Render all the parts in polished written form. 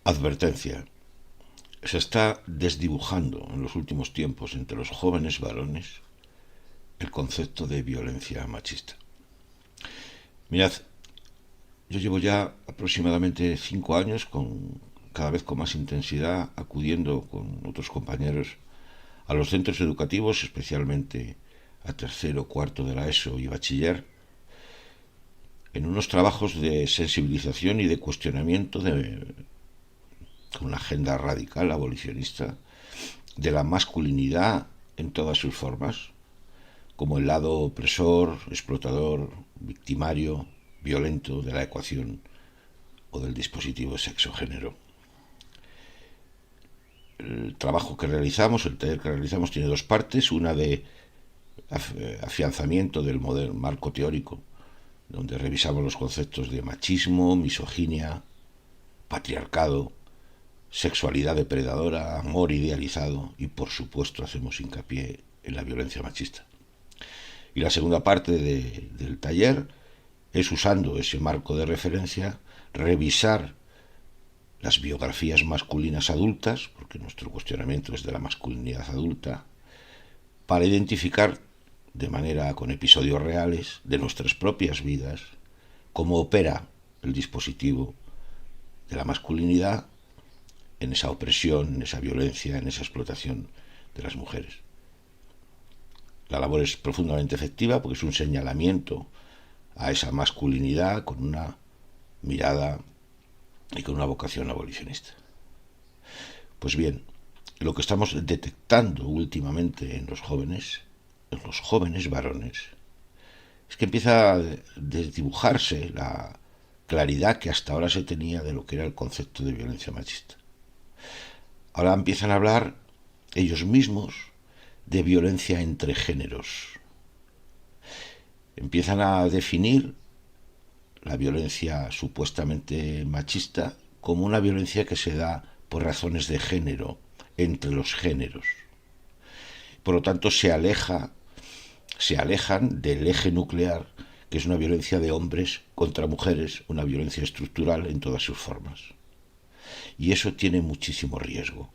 Advertencia. Se está desdibujando en los últimos tiempos entre los jóvenes varones el concepto de violencia machista. Mirad, yo llevo ya aproximadamente 5 años cada vez con más intensidad acudiendo con otros compañeros a los centros educativos, especialmente a tercero, cuarto de la ESO y bachiller, en unos trabajos de sensibilización y de cuestionamiento con una agenda radical abolicionista de la masculinidad en todas sus formas, como el lado opresor, explotador, victimario, violento de la ecuación o del dispositivo sexo-género. El trabajo que realizamos, el taller que realizamos, tiene dos partes: una de afianzamiento del modelo marco teórico, donde revisamos los conceptos de machismo, misoginia, patriarcado, sexualidad depredadora, amor idealizado, y por supuesto hacemos hincapié en la violencia machista. Y la segunda parte del taller es, usando ese marco de referencia, revisar las biografías masculinas adultas, porque nuestro cuestionamiento es de la masculinidad adulta, para identificar de manera con episodios reales de nuestras propias vidas cómo opera el dispositivo de la masculinidad en esa opresión, en esa violencia, en esa explotación de las mujeres. La labor es profundamente efectiva porque es un señalamiento a esa masculinidad con una mirada y con una vocación abolicionista. Pues bien, lo que estamos detectando últimamente en los jóvenes varones, es que empieza a desdibujarse la claridad que hasta ahora se tenía de lo que era el concepto de violencia machista. Ahora empiezan a hablar ellos mismos de violencia entre géneros. Empiezan a definir la violencia supuestamente machista como una violencia que se da por razones de género, entre los géneros. Por lo tanto, se alejan del eje nuclear, que es una violencia de hombres contra mujeres, una violencia estructural en todas sus formas. Y eso tiene muchísimo riesgo,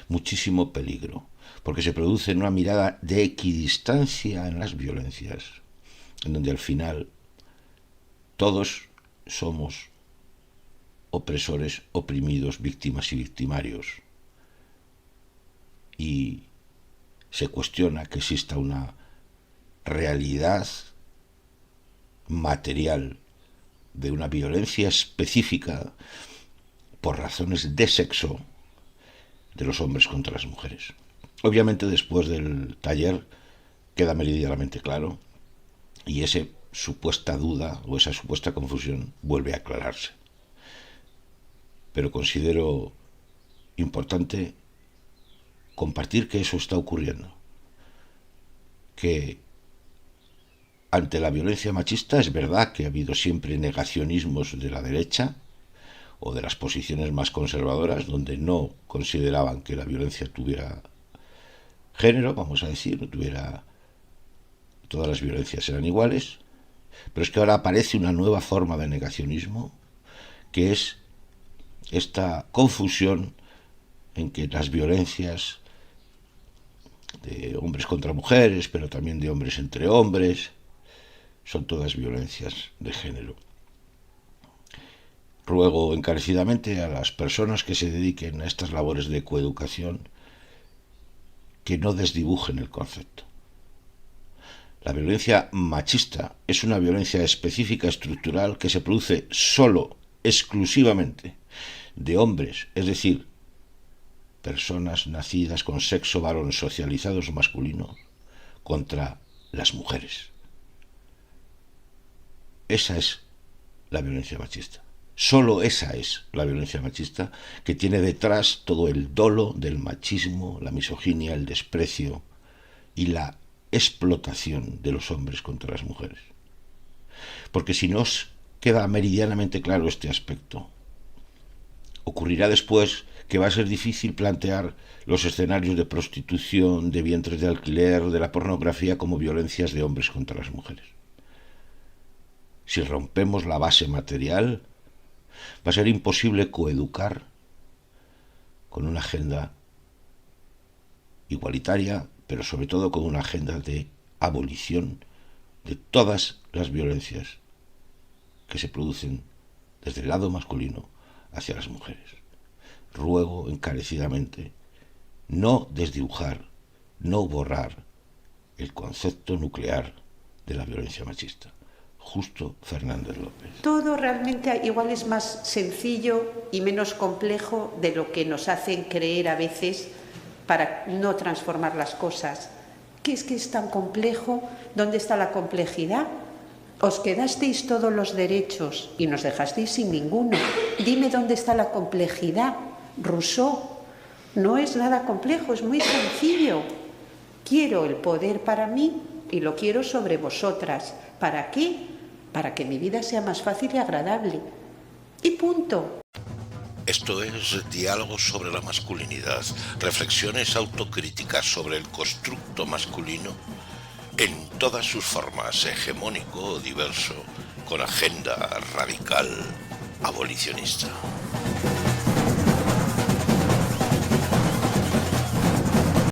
muchísimo peligro, porque se produce en una mirada de equidistancia en las violencias, en donde al final todos somos opresores, oprimidos, víctimas y victimarios. Y se cuestiona que exista una realidad material de una violencia específica por razones de sexo de los hombres contra las mujeres. Obviamente, después del taller queda meridianamente claro, y esa supuesta duda o esa supuesta confusión vuelve a aclararse. Pero considero importante compartir que eso está ocurriendo, que ante la violencia machista es verdad que ha habido siempre negacionismos de la derecha o de las posiciones más conservadoras, donde no consideraban que la violencia tuviera género, vamos a decir, no tuviera, todas las violencias eran iguales. Pero es que ahora aparece una nueva forma de negacionismo, que es esta confusión en que las violencias de hombres contra mujeres, pero también de hombres entre hombres, son todas violencias de género. Ruego encarecidamente a las personas que se dediquen a estas labores de coeducación que no desdibujen el concepto. La violencia machista es una violencia específica, estructural, que se produce solo, exclusivamente, de hombres, es decir, personas nacidas con sexo varón, socializados masculino, contra las mujeres. Esa es la violencia machista. Solo esa es la violencia machista, que tiene detrás todo el dolo del machismo, la misoginia, el desprecio y la explotación de los hombres contra las mujeres. Porque si no os queda meridianamente claro este aspecto, ocurrirá después que va a ser difícil plantear los escenarios de prostitución, de vientres de alquiler, de la pornografía como violencias de hombres contra las mujeres. Si rompemos la base material, Va a ser imposible coeducar con una agenda igualitaria, pero sobre todo con una agenda de abolición de todas las violencias que se producen desde el lado masculino hacia las mujeres. Ruego encarecidamente no desdibujar, no borrar el concepto nuclear de la violencia machista. Justo Fernández López. Todo realmente igual es más sencillo y menos complejo de lo que nos hacen creer a veces para no transformar las cosas. ¿Qué es que es tan complejo? ¿Dónde está la complejidad? Os quedasteis todos los derechos y nos dejasteis sin ninguno. Dime dónde está la complejidad. Rousseau, no es nada complejo, es muy sencillo. Quiero el poder para mí y lo quiero sobre vosotras. ¿Para qué? Para que mi vida sea más fácil y agradable. Y punto. Esto es Diálogos sobre la masculinidad, reflexiones autocríticas sobre el constructo masculino en todas sus formas, hegemónico o diverso, con agenda radical abolicionista.